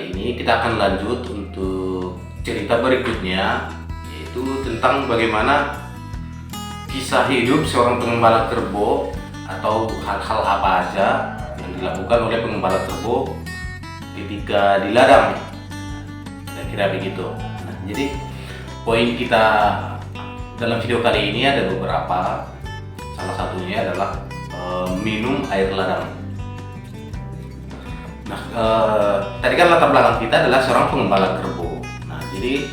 kali ini kita akan lanjut untuk cerita berikutnya, yaitu tentang bagaimana kisah hidup seorang pengembala kerbau atau hal-hal apa aja yang dilakukan oleh pengembala kerbau ketika di ladang. Kira-kira begitu. Nah, jadi poin kita dalam video kali ini ada beberapa. Salah satunya adalah minum air ladang. Nah, tadi kan latar belakang kita adalah seorang pengembala kerbau. Nah, jadi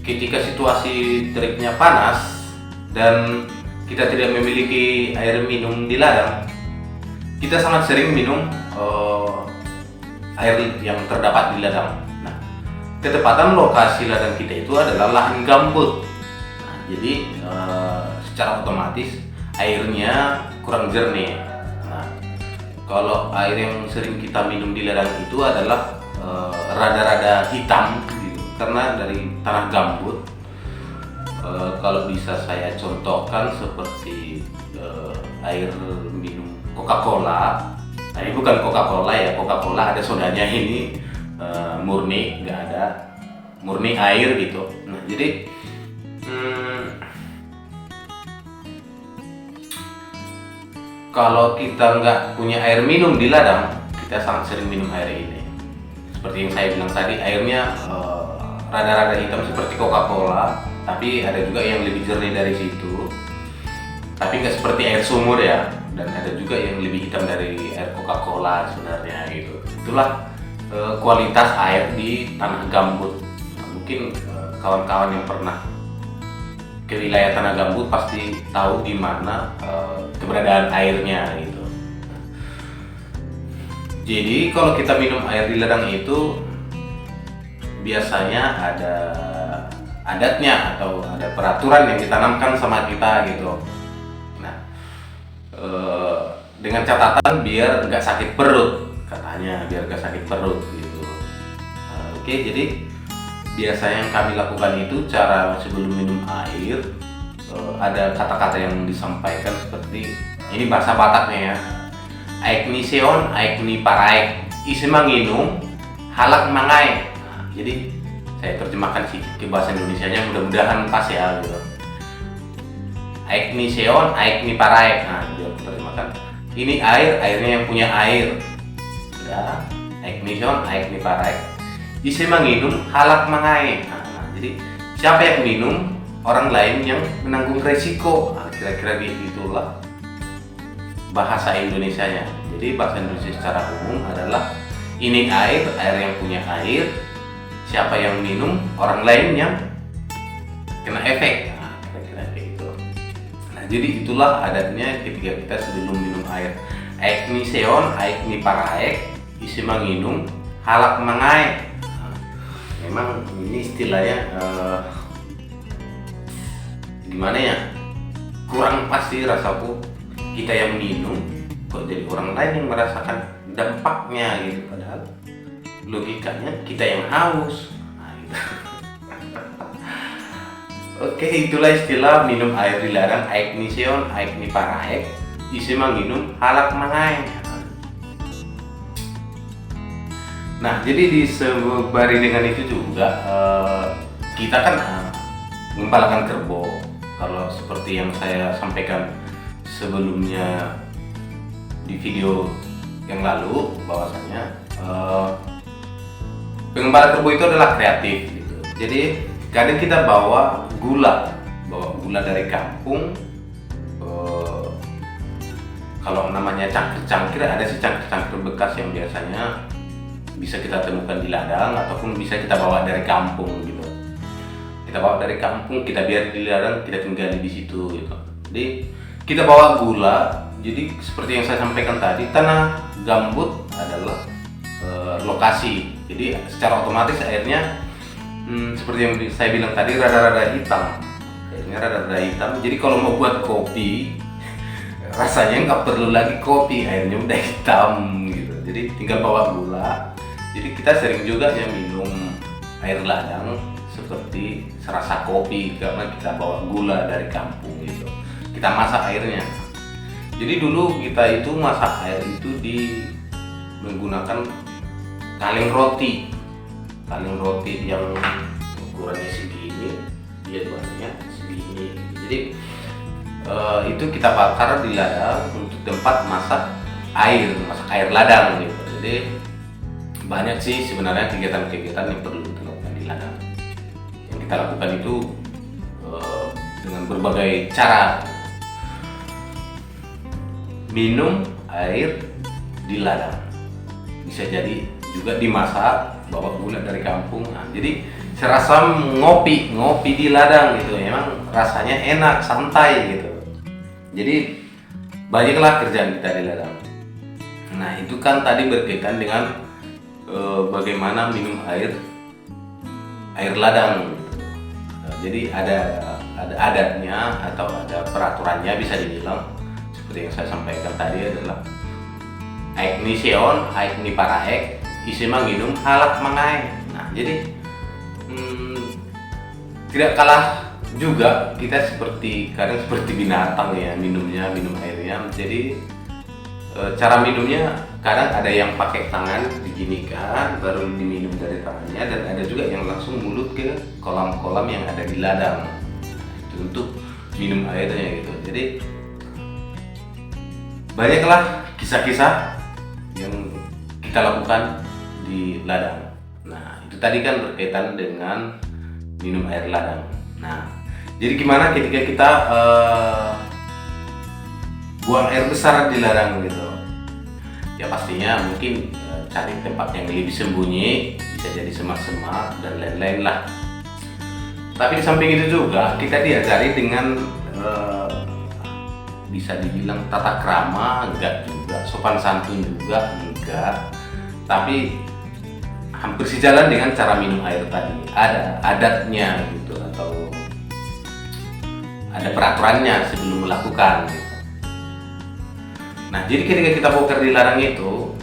ketika situasi teriknya panas dan kita tidak memiliki air minum di ladang, kita sangat sering minum air yang terdapat di ladang. Nah, ketepatan lokasi ladang kita itu adalah lahan gambut. Nah, jadi secara otomatis airnya kurang jernih. Nah, kalau air yang sering kita minum di ladang itu adalah rada-rada hitam gitu, karena dari tanah gambut. Kalau bisa saya contohkan seperti air minum Coca-Cola. Nah, ini bukan Coca-Cola ya, Coca-Cola ada sodanya, ini murni, nggak ada murni air gitu. Nah, jadi kalau kita nggak punya air minum di ladang, kita sangat sering minum air ini. Seperti yang saya bilang tadi, airnya rada-rada hitam seperti Coca-Cola, tapi ada juga yang lebih jernih dari situ. Tapi nggak seperti air sumur ya, dan ada juga yang lebih hitam dari air Coca-Cola sebenarnya gitu. Itulah kualitas air di tanah gambut. Nah, mungkin kawan-kawan yang pernah ke wilayah tanah gambut pasti tahu di mana keberadaan airnya gitu. Jadi kalau kita minum air di ladang itu biasanya ada adatnya atau ada peraturan yang ditanamkan sama kita gitu. Nah, dengan catatan biar nggak sakit perut katanya, biar nggak sakit perut gitu. Oke, jadi biasanya yang kami lakukan itu cara sebelum minum air, ada kata-kata yang disampaikan seperti ini, bahasa Bataknya ya. Aik ni seon, aik ni paraik, isi manginum, halak mangai. Nah, jadi saya terjemahkan sih ke bahasa Indonesianya, mudah-mudahan pas ya gitu. Aik ni seon, aik ni paraik. Nah, dia terjemahkan. Ini air, airnya yang punya air. Sudah. Aik ni seon, aik ni paraik, isi manginum, halak mangai. Nah, jadi siapa yang minum, orang lain yang menanggung resiko. Nah, kira-kira gitulah bahasa Indonesianya. Jadi bahasa Indonesia secara umum adalah ini air, air yang punya air. Siapa yang minum, orang lain yang kena efek. Nah, kira-kira gitu. Nah, jadi itulah adatnya ketika kita sebelum minum air. Aik ni seon, aik ni paraek, isi manginum, halak mangai. Memang ini istilahnya gimana ya, kurang pasti rasaku. Kita yang minum kok jadi orang lain yang merasakan dampaknya gitu, padahal logikanya kita yang haus. Nah, gitu. Oke, itulah istilah minum air di ladang. Aik ni seon, aik ni paraek, isi manginum, halak mangai. Nah, jadi disebari dengan itu juga kita kan mengembalakan kerbau. Kalau seperti yang saya sampaikan sebelumnya di video yang lalu, bahwasanya pengembala kerbau itu adalah kreatif gitu. Jadi kadang kita bawa gula dari kampung. Kalau namanya cangkir-cangkir, ada sih cangkir-cangkir bekas yang biasanya bisa kita temukan di ladang ataupun bisa kita bawa dari kampung gitu. Kita bawa dari kampung, kita biar di ladang, kita tinggal di situ gitu. Jadi kita bawa gula. Jadi seperti yang saya sampaikan tadi, tanah gambut adalah lokasi. Jadi secara otomatis airnya seperti yang saya bilang tadi, rada-rada hitam. Airnya rada-rada hitam. Jadi kalau mau buat kopi, rasanya nggak perlu lagi kopi, airnya udah hitam gitu. Jadi tinggal bawa gula. Jadi kita sering juga ya minum air ladang seperti serasa kopi karena kita bawa gula dari kampung gitu. Kita masak airnya. Jadi dulu kita itu masak air itu menggunakan kaleng roti yang ukurannya segini, dia buahnya segini. Jadi itu kita bakar di ladang untuk tempat masak air ladang gitu. Jadi banyak sih sebenarnya kegiatan-kegiatan yang perlu kita lakukan di ladang. Yang kita lakukan itu dengan berbagai cara. Minum air di ladang, bisa jadi juga dimasak, bawa gula dari kampung. Nah, jadi serasa ngopi di ladang gitu, emang rasanya enak, santai gitu. Jadi banyaklah kerjaan kita di ladang. Nah itu kan tadi berkaitan dengan bagaimana minum air ladang gitu. Jadi ada adatnya atau ada peraturannya, bisa dibilang seperti yang saya sampaikan tadi adalah aik ni seon, aik ni paraek, isi manginum halak mangai. Nah jadi tidak kalah juga kita kadang seperti binatang ya, minum airnya. Jadi cara minumnya kadang ada yang pakai tangan diginikan baru diminum dari tangannya, dan ada juga yang langsung mulut ke kolam-kolam yang ada di ladang. Nah, itu untuk minum airnya gitu. Jadi banyaklah kisah-kisah yang kita lakukan di ladang. Nah itu tadi kan berkaitan dengan minum air ladang. Nah jadi gimana ketika kita buang air besar di ladang gitu? Ya pastinya mungkin cari tempat yang lebih sembunyi, bisa jadi semak-semak dan lain-lain lah. Tapi di samping itu juga kita diajari dengan bisa dibilang tata krama, enggak juga, sopan santun juga enggak, tapi hampir sejalan dengan cara minum air tadi. Ada adatnya gitu, atau ada peraturannya sebelum melakukan gitu. Nah jadi ketika kita boker di ladang itu,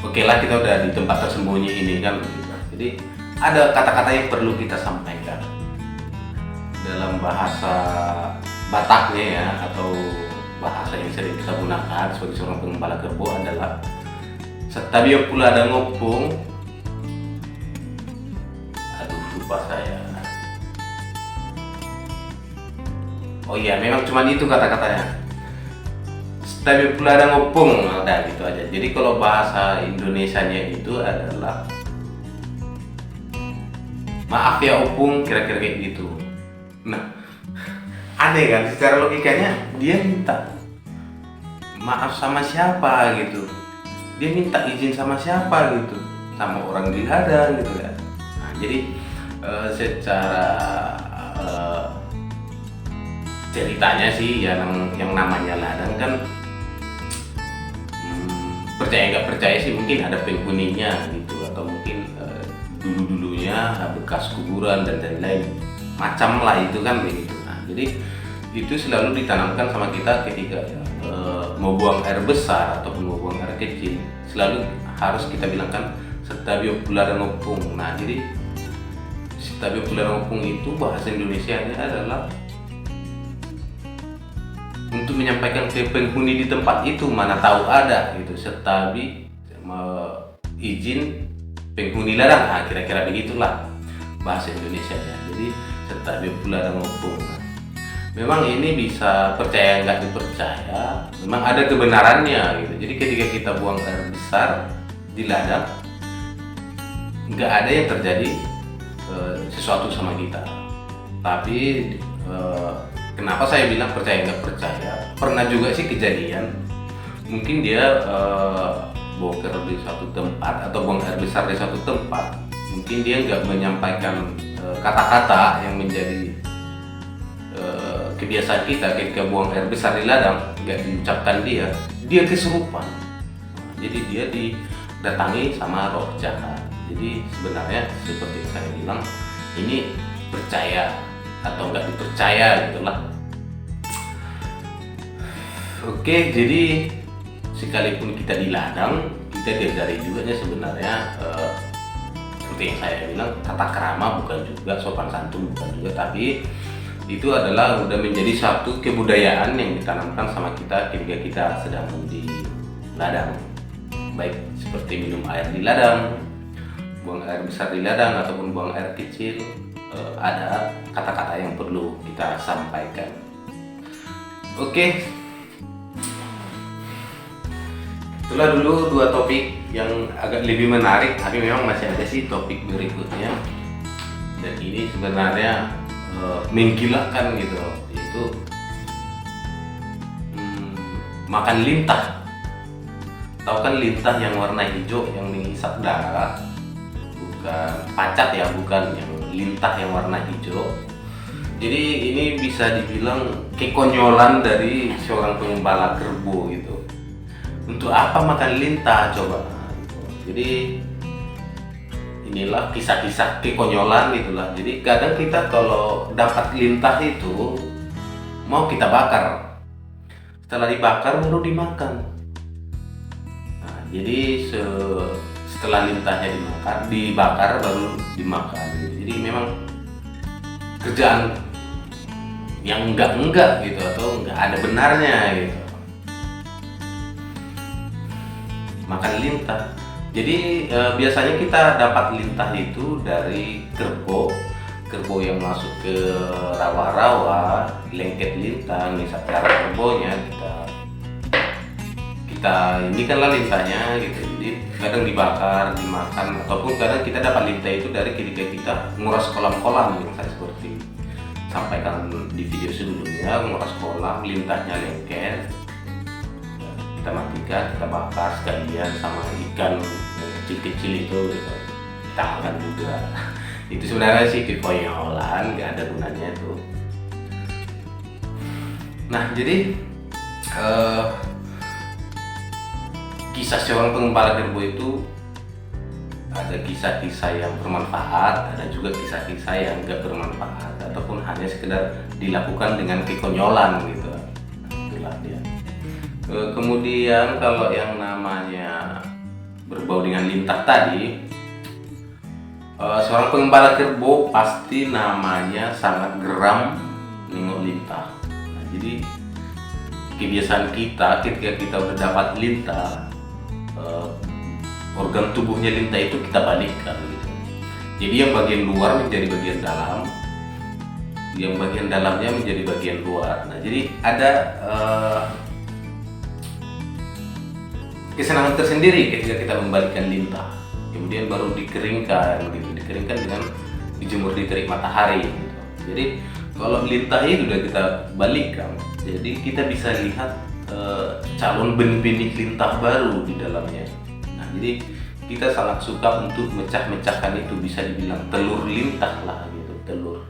oke lah kita udah di tempat tersembunyi ini kan gitu. Jadi ada kata-kata yang perlu kita sampaikan dalam bahasa Bataknya ya, atau bahasa yang sering kita gunakan sebagai seorang pengembala kerbau adalah setabio pula ada ngopung. Aduh lupa saya. Oh iya, memang cuma itu kata-katanya. Tapi pula ada ngopung, ada gitu aja. Jadi kalau bahasa Indonesianya itu adalah maaf ya opung, kira-kira kayak gitu. Nah aneh kan, secara logikanya dia minta maaf sama siapa gitu, dia minta izin sama siapa gitu, sama orang di ladang gitu kan. Nah jadi secara ceritanya sih yang namanya ladang kan, percaya nggak percaya sih mungkin ada penghuninya gitu, atau mungkin dulu-dulunya bekas kuburan dan lain-lain macam lah itu kan begitu. Nah jadi itu selalu ditanamkan sama kita ketika mau buang air besar ataupun mau buang air kecil, selalu harus kita bilangkan setabio pula ngopung. Nah jadi setabio pula ngopung itu bahasa Indonesianya adalah untuk menyampaikan ke penghuni di tempat itu, mana tahu ada gitu, setabi izin penghuni ladang. Nah, kira-kira begitulah bahasa Indonesianya. Jadi setabi pula ngopung. Memang ini bisa percaya nggak dipercaya, memang ada kebenarannya gitu. Jadi ketika kita buang air besar di ladang, nggak ada yang terjadi sesuatu sama kita. Tapi kenapa saya bilang percaya nggak percaya? Pernah juga sih kejadian, mungkin dia boker di suatu tempat atau buang air besar di suatu tempat, mungkin dia nggak menyampaikan kata-kata yang menjadi kebiasaan kita ketika buang air besar di ladang, nggak diucapkan dia kesurupan. Jadi dia didatangi sama roh jahat. Jadi sebenarnya seperti yang saya bilang, ini percaya atau nggak dipercaya gitulah. Oke, jadi sekalipun kita di ladang, kita diajari juga sebenarnya seperti yang saya bilang, tata krama bukan juga, sopan santun bukan juga, tapi itu adalah udah menjadi satu kebudayaan yang ditanamkan sama kita ketika kita sedang di ladang, baik seperti minum air di ladang, buang air besar di ladang ataupun buang air kecil, ada kata-kata yang perlu kita sampaikan. Oke, itulah dulu 2 topik yang agak lebih menarik, tapi memang masih ada sih topik berikutnya, dan ini sebenarnya menggilakan gitu, yaitu makan lintah. Tahu kan lintah yang warna hijau yang mengisap darah, bukan pacat ya, bukan, yang lintah yang warna hijau. Jadi ini bisa dibilang kekonyolan dari seorang pengembala kerbau gitu. Untuk apa makan lintah coba? Jadi inilah kisah-kisah kekonyolan gitulah. Jadi kadang kita kalau dapat lintah itu mau kita bakar. Setelah dibakar baru dimakan. Nah, jadi setelah lintahnya dibakar baru dimakan. Jadi memang kerjaan yang enggak gitu, atau enggak ada benarnya gitu. Makan lintah. Jadi biasanya kita dapat lintah itu dari kerbau yang masuk ke rawa-rawa, lengket lintah, ngisap darah kerbaunya, kita ini kan lah lintahnya gitu. Jadi kadang dibakar, dimakan, ataupun kadang kita dapat lintah itu dari ketika kita nguras kolam-kolam yang saya seperti sampaikan di video sebelumnya. Nguras kolam, lintahnya lengket, kita matikan, kita bakar sekalian sama ikan yang kecil-kecil itu gitu. Kita makan juga. Itu sebenarnya sih kekonyolan, nggak ada gunanya itu. Nah, jadi kisah seorang pengembala kerbau itu ada kisah-kisah yang bermanfaat, ada juga kisah-kisah yang nggak bermanfaat, ataupun hanya sekedar dilakukan dengan kekonyolan gitu. Itulah dia. Kemudian kalau yang namanya berbau dengan lintah tadi, seorang pengembala kerbau pasti namanya sangat geram nengok lintah. Nah, jadi kebiasaan kita ketika kita udah dapat lintah, organ tubuhnya lintah itu kita balikkan gitu. Jadi yang bagian luar menjadi bagian dalam, yang bagian dalamnya menjadi bagian luar. Nah, jadi ada kesenangan tersendiri ketika kita membalikkan lintah. Kemudian baru dikeringkan gitu, dikeringkan dengan dijemur di terik matahari gitu. Jadi kalau lintah itu udah kita balikkan, jadi kita bisa lihat calon benih-benih lintah baru di dalamnya. Nah, jadi kita sangat suka untuk mecah-mecahkan itu, bisa dibilang telur lintah lah gitu, telur.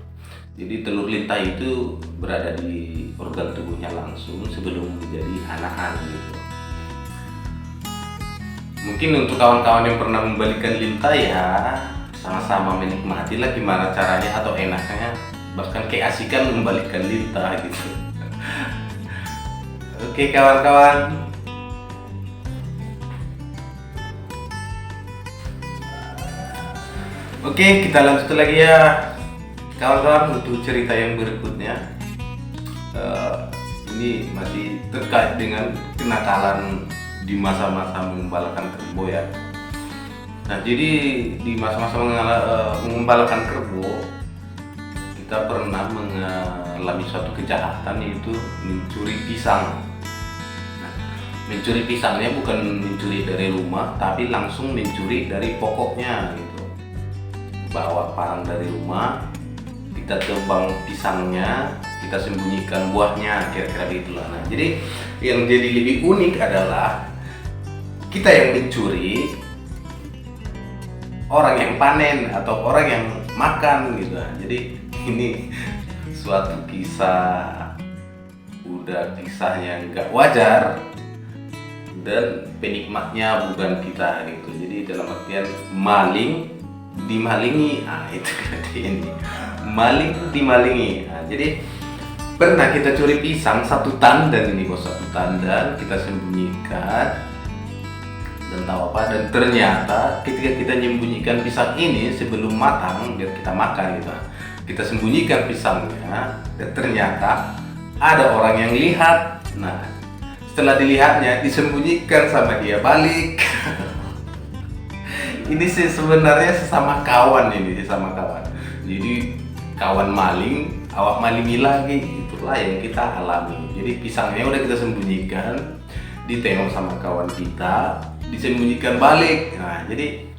Jadi telur lintah itu berada di organ tubuhnya langsung sebelum menjadi anakan gitu. Mungkin untuk kawan-kawan yang pernah membalikkan lintah ya sama-sama menikmatilah gimana caranya atau enaknya, bahkan keasikan membalikkan lintah gitu. Oke kawan-kawan, oke kita lanjut lagi ya kawan-kawan untuk cerita yang berikutnya. Ini masih terkait dengan kenakalan di masa-masa mengembalakan kerbau ya. Nah, jadi di masa-masa mengembalakan kerbau kita pernah mengalami suatu kejahatan, yaitu mencuri pisang. Nah, mencuri pisangnya bukan mencuri dari rumah, tapi langsung mencuri dari pokoknya gitu. Bawa parang dari rumah, kita tebang pisangnya, kita sembunyikan buahnya, kira-kira begitulah. Nah, jadi yang jadi lebih unik adalah kita yang mencuri, orang yang panen atau orang yang makan gitu. Jadi ini suatu kisah, udah kisahnya nggak wajar dan penikmatnya bukan kita gitu. Jadi dalam artian maling dimalingi, itu ini maling dimalingi. Nah, jadi pernah kita curi pisang 1 tandan ini bos, 1 tandan kita sembunyikan. Dan tahu apa, dan ternyata ketika kita menyembunyikan pisang ini sebelum matang biar kita makan gitu, kita sembunyikan pisangnya, dan ternyata ada orang yang lihat. Nah, setelah dilihatnya disembunyikan sama dia balik. ini sih sebenarnya sesama kawan ini, sesama kawan. Jadi kawan maling, awak malingi lagi, itulah yang kita alami. Jadi pisangnya udah kita sembunyikan, ditengok sama kawan kita, disembunyikan balik. Nah, jadi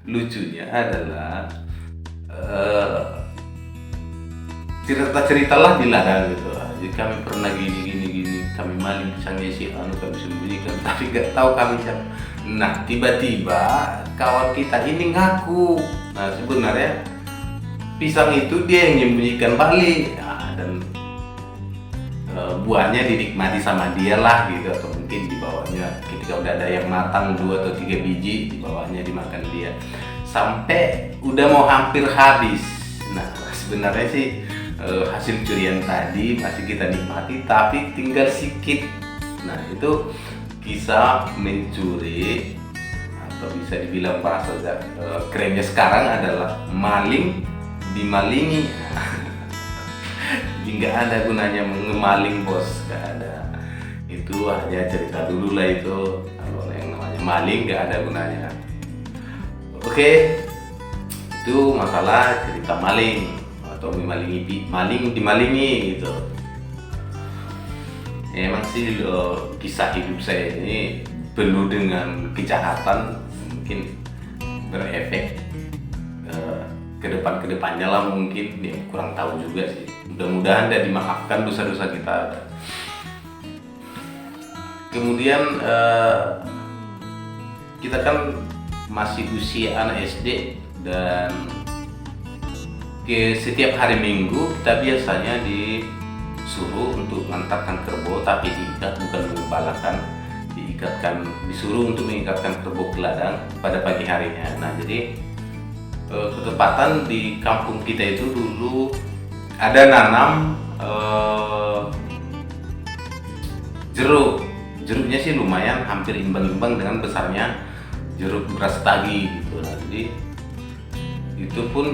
lucunya adalah cerita-ceritalah di ladang gitu. Jadi kami pernah gini, kami maling pisangnya si anu, kami sembunyikan, tapi gak tahu kami siapa. Nah, tiba-tiba kawan kita ini ngaku. Nah, sebenarnya pisang itu dia yang menyembunyikan balik. Nah, dan buahnya dinikmati sama dia lah gitu, atau mungkin dibawanya ketika udah ada yang matang 2 atau 3 biji, dibawanya dimakan dia sampai udah mau hampir habis. Nah, sebenarnya sih hasil curian tadi masih kita nikmati, tapi tinggal sedikit. Nah, itu kisah mencuri, atau bisa dibilang bahasa kerennya sekarang adalah maling dimalingi. Jadi nggak ada gunanya ngemaling, bos, nggak ada. Itu hanya cerita dulu lah itu. Kalau yang namanya maling nggak ada gunanya. Oke, itu masalah cerita maling atau maling dimalingi gitu. Emang sih kisah hidup saya ini penuh dengan kejahatan, mungkin berefek ke depannya lah mungkin, ya kurang tahu juga sih. Mudah-mudahan tidak dimaafkan dosa-dosa kita. Kemudian kita kan masih usia anak SD, dan setiap hari Minggu kita biasanya disuruh untuk mengantarkan kerbau, tapi diikat, bukan mengembalakan, disuruh untuk mengikatkan kerbau ke ladang pada pagi harinya. Nah, jadi ketepatan di kampung kita itu dulu ada nanam jeruknya sih lumayan, hampir imbang-imbang dengan besarnya jeruk beras tagi gitu. Nah, jadi itu pun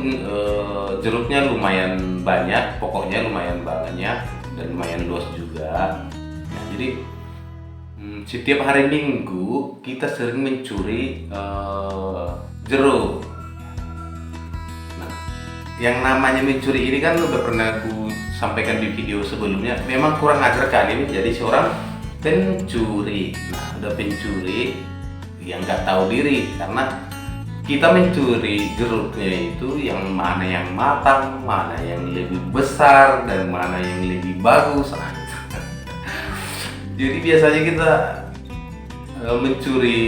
jeruknya lumayan banyak, pokoknya lumayan banyak dan lumayan luas juga. Nah, jadi setiap hari Minggu kita sering mencuri jeruk. Nah, yang namanya mencuri ini kan udah pernah aku sampaikan di video sebelumnya, memang kurang ajar kali menjadi seorang pencuri. Nah, udah pencuri yang nggak tahu diri, karena kita mencuri jeruknya itu yang mana yang matang, mana yang lebih besar, dan mana yang lebih bagus. Jadi biasanya kita mencuri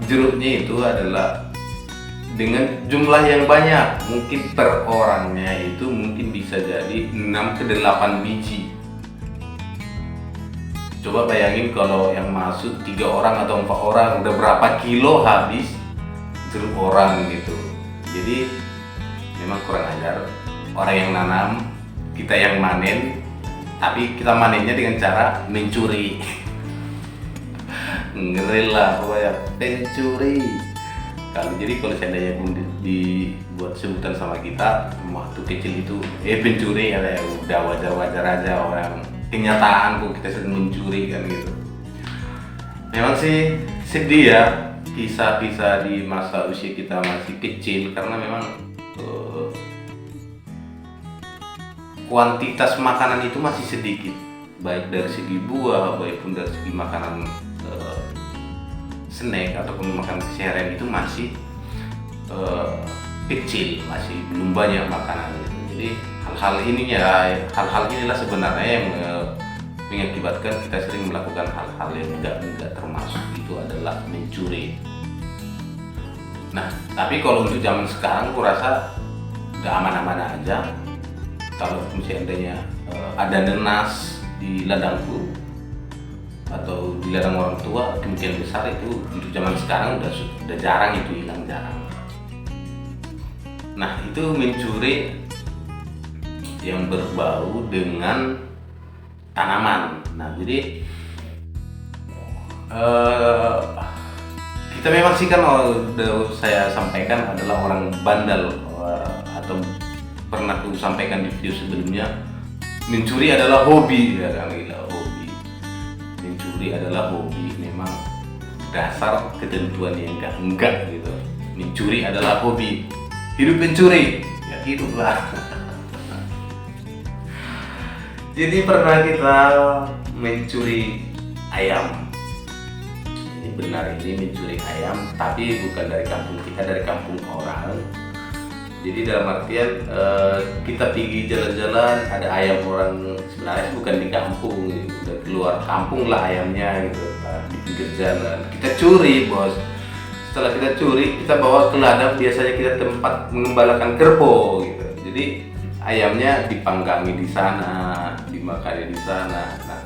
jeruknya itu adalah dengan jumlah yang banyak. Mungkin per orangnya itu mungkin bisa jadi 6 ke 8 biji. Coba bayangin kalau yang masuk 3 orang atau 4 orang, udah berapa kilo habis jeruk orang gitu. Jadi memang kurang ajar. Orang yang nanam, kita yang manen, tapi kita manennya dengan cara mencuri. Ngeri lah pokoknya, pencuri. Kalau seandainya pun dibuat sebutan sama kita waktu kecil itu pencuri, ya udah wajar-wajar aja, orang kenyataan kok kita sering mencuri kan gitu. Memang sih sedih ya kisah-kisah di masa usia kita masih kecil, karena memang kuantitas makanan itu masih sedikit, baik dari segi buah, baik pun dari segi makanan snack ataupun makanan keseharian itu masih kecil, masih belum banyak makanan gitu. Jadi hal-hal inilah sebenarnya yang mengakibatkan kita sering melakukan hal-hal yang tidak termasuk itu adalah mencuri. Nah, tapi kalau untuk zaman sekarang, aku rasa udah aman-aman aja. Kalau misalnya ada nenas di ladangku atau di ladang orang tua, kemungkinan besar itu untuk zaman sekarang udah jarang, itu hilang, jarang. Nah, itu mencuri yang berbau dengan tanaman. Nah, jadi kita memang sih kan, saya sampaikan adalah orang bandel, atau pernah aku sampaikan di video sebelumnya, mencuri adalah hobi, ya kan, hobi. Mencuri adalah hobi, memang dasar ketentuan yang enggak gitu. Mencuri adalah hobi, hidup mencuri, ya hiduplah. Jadi pernah kita mencuri ayam. Ini benar, ini mencuri ayam, tapi bukan dari kampung kita, dari kampung orang. Jadi dalam artian kita pergi jalan-jalan, ada ayam orang, sebenarnya bukan di kampung, udah keluar kampung lah ayamnya gitu, di pinggir jalan. Kita curi, bos. Setelah kita curi, kita bawa ke ladang, biasanya kita tempat mengembalakan kerbau gitu. Jadi ayamnya dipanggangi di sana, dimakannya di sana. Nah,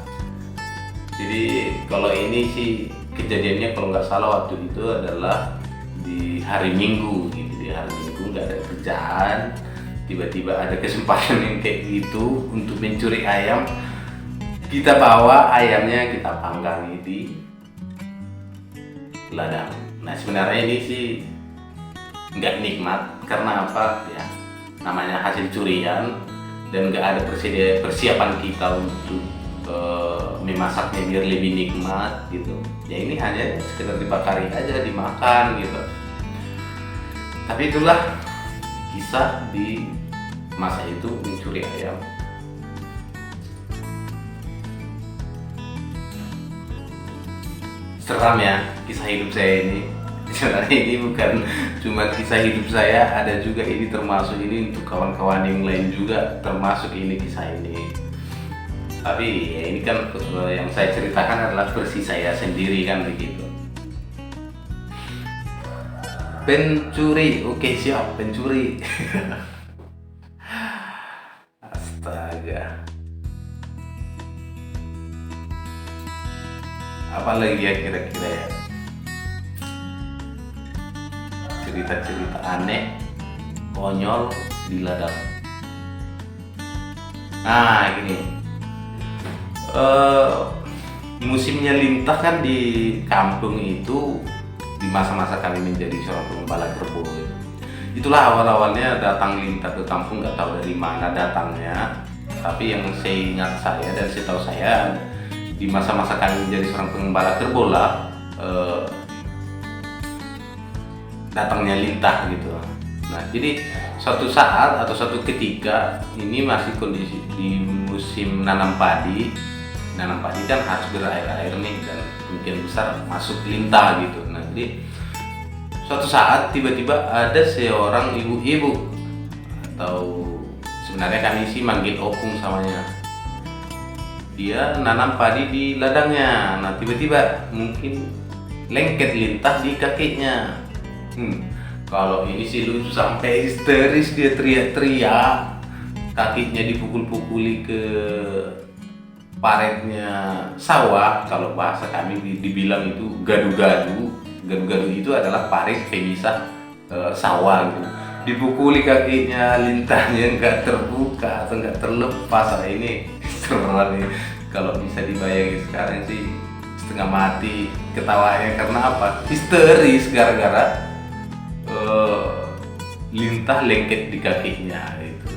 jadi kalau ini sih kejadiannya kalau nggak salah waktu itu adalah di hari Minggu gitu. Di hari Minggu nggak ada kerjaan, tiba-tiba ada kesempatan yang kayak gitu untuk mencuri ayam. Kita bawa ayamnya, kita panggangi di ladang. Nah sebenarnya ini sih nggak nikmat karena apa ya, namanya hasil curian dan nggak ada persiapan kita untuk memasaknya biar lebih nikmat gitu. Ya ini hanya sekedar dibakari aja, dimakan gitu. Tapi itulah kisah di masa itu mencuri ayam. Seram ya kisah hidup saya ini. Sebenarnya ini bukan cuma kisah hidup saya, ada juga ini termasuk ini untuk kawan-kawan yang lain juga, termasuk ini kisah ini. Tapi ya ini kan yang saya ceritakan adalah versi saya sendiri kan begitu. Pencuri, oke siap, pencuri. Astaga. Apalagi ya kira-kira ya, cerita-cerita aneh, konyol di ladang. Nah gini, musimnya lintah kan di kampung itu di masa-masa kami menjadi seorang pengembala kerbau. Itulah awal-awalnya datang lintah ke kampung, nggak tahu dari mana datangnya. Tapi yang saya ingat saya dan setahu saya di masa-masa kami menjadi seorang pengembala kerbau lah, datangnya lintah gitu. Nah jadi suatu saat atau suatu ketika ini masih kondisi di musim nanam padi. Nanam padi kan harus berair-air nih dan kemungkinan besar masuk lintah gitu. Nah jadi suatu saat tiba-tiba ada seorang ibu-ibu, atau sebenarnya kami sih manggil opung samanya. Dia nanam padi di ladangnya. Nah tiba-tiba mungkin lengket lintah di kakinya. Kalau ini sih lucu sampai histeris, dia teriak-teriak, kakinya dipukul-pukuli ke paretnya sawah. Kalau bahasa kami dibilang itu gadu-gadu. Gadu-gadu itu adalah paret pemisah sawah gitu. Dipukuli kakinya, lintahnya nggak terbuka atau nggak terlepas. Ini serem nih. Kalau bisa dibayangin sekarang sih setengah mati ketawanya karena apa? Histeris gara-gara lintah lengket di kakinya itu.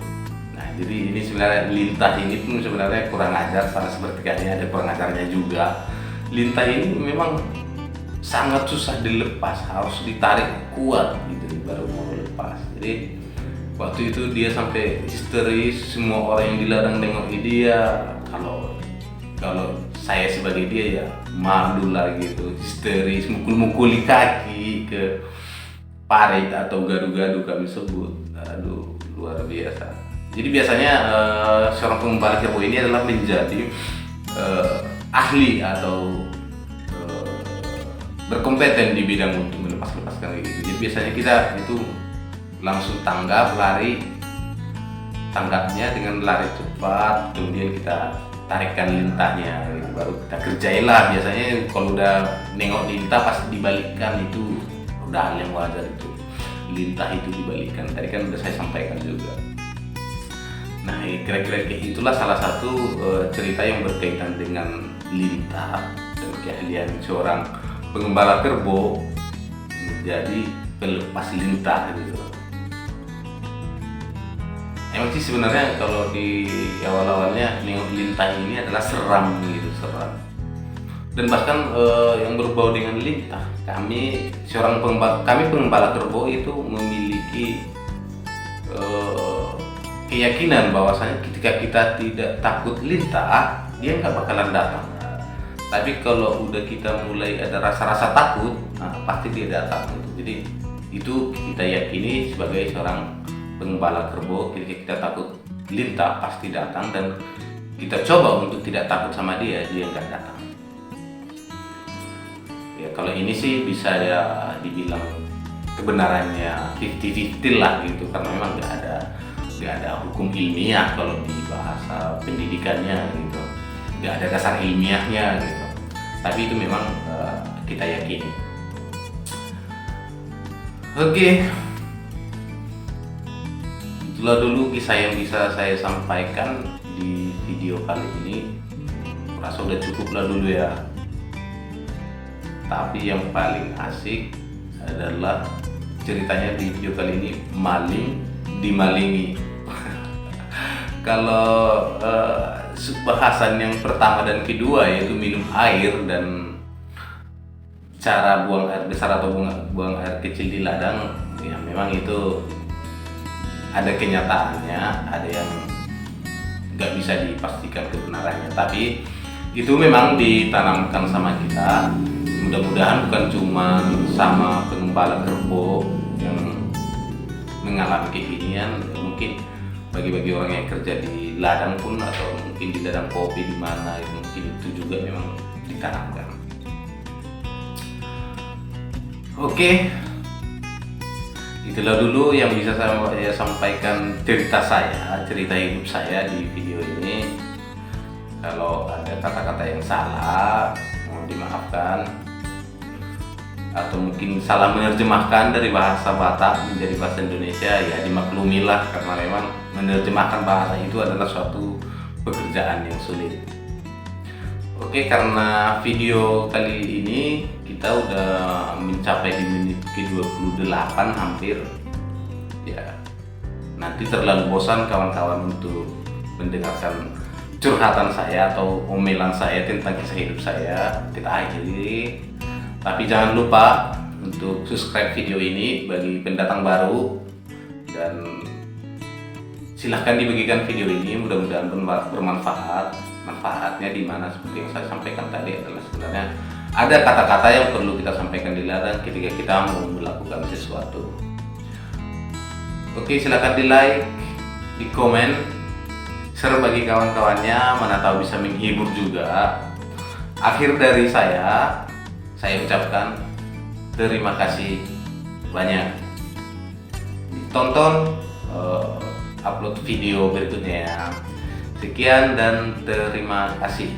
Nah jadi ini sebenarnya lintah ini pun sebenarnya kurang ajar, sama seperti kayaknya ada kurang ajarnya juga. Lintah ini memang sangat susah dilepas, harus ditarik kuat gitu baru mau lepas. Jadi waktu itu dia sampai histeris, semua orang yang di ladang nengok dia. Kalau saya sebagai dia ya malu lah gitu, histeris, mukul-mukuli kaki ke parit atau gadu-gadu kami sebut. Aduh luar biasa. Jadi biasanya seorang pengembala kerbau ini adalah menjadi ahli atau berkompeten di bidang untuk melepaskan gitu. Jadi biasanya kita itu langsung tanggap, lari, tanggapnya dengan lari cepat, kemudian kita tarikkan lintahnya gitu. Baru kita kerjain lah. Biasanya kalau udah nengok lintah pasti dibalikkan, itu udah hal yang wajar itu. Lintah itu dibalikkan, tadi kan udah saya sampaikan juga. Nah kira-kira kayak itulah salah satu cerita yang berkaitan dengan lintah dan keahlian seorang pengembala kerbau menjadi pelepas lintah gitu. Emang sih sebenarnya kalau di awal-awalnya nengok lintah ini adalah seram gitu, seram. dan bahkan yang berbau dengan lintah. Kami pengembala kerbau itu memiliki keyakinan bahwasanya ketika kita tidak takut lintah, dia nggak bakalan datang. Tapi kalau udah kita mulai ada rasa-rasa takut, nah, pasti dia datang. Jadi itu kita yakini sebagai seorang pengembala kerbau. Ketika kita takut lintah pasti datang, dan kita coba untuk tidak takut sama dia nggak datang. Ya kalau ini sih bisa ya dibilang kebenarannya 50-50 lah gitu, karena memang nggak ada hukum ilmiah kalau di bahasa pendidikannya gitu, nggak ada dasar ilmiahnya gitu. Tapi itu memang kita yakini. Oke, itulah dulu kisah yang bisa saya sampaikan di video kali ini. Rasa udah cukup lah dulu ya. Tapi yang paling asik adalah ceritanya di video kali ini, maling dimalingi. Kalau bahasan yang pertama dan kedua yaitu minum air dan cara buang air besar atau buang air kecil di ladang, ya memang itu ada kenyataannya, ada yang nggak bisa dipastikan kebenarannya, tapi itu memang ditanamkan sama kita. Mudah-mudahan bukan cuma sama pengembala kerbau yang mengalami kekinian, mungkin bagi orang yang kerja di ladang pun, atau mungkin di ladang kopi di mana, mungkin itu juga memang ditanamkan. Oke, itulah dulu yang bisa saya sampaikan, cerita hidup saya di video ini. Kalau ada kata-kata yang salah, mohon dimaafkan, atau mungkin salah menerjemahkan dari bahasa Batak menjadi bahasa Indonesia, ya dimaklumilah, karena memang menerjemahkan bahasa itu adalah suatu pekerjaan yang sulit. Oke, karena video kali ini kita udah mencapai di menit ke-28 hampir, ya nanti terlalu bosan kawan-kawan untuk mendengarkan curhatan saya atau omelan saya tentang kisah hidup saya, kita akhiri. Tapi jangan lupa untuk subscribe video ini bagi pendatang baru, dan silahkan dibagikan video ini, mudah-mudahan bermanfaat. Manfaatnya di mana, seperti yang saya sampaikan tadi, adalah sebenarnya ada kata-kata yang perlu kita sampaikan di ladang ketika kita mau melakukan sesuatu. Oke, silahkan di like, di komen, share bagi kawan-kawannya, mana tahu bisa menghibur juga. Akhir dari saya ucapkan terima kasih banyak. Tonton upload video berikutnya. Sekian dan terima kasih.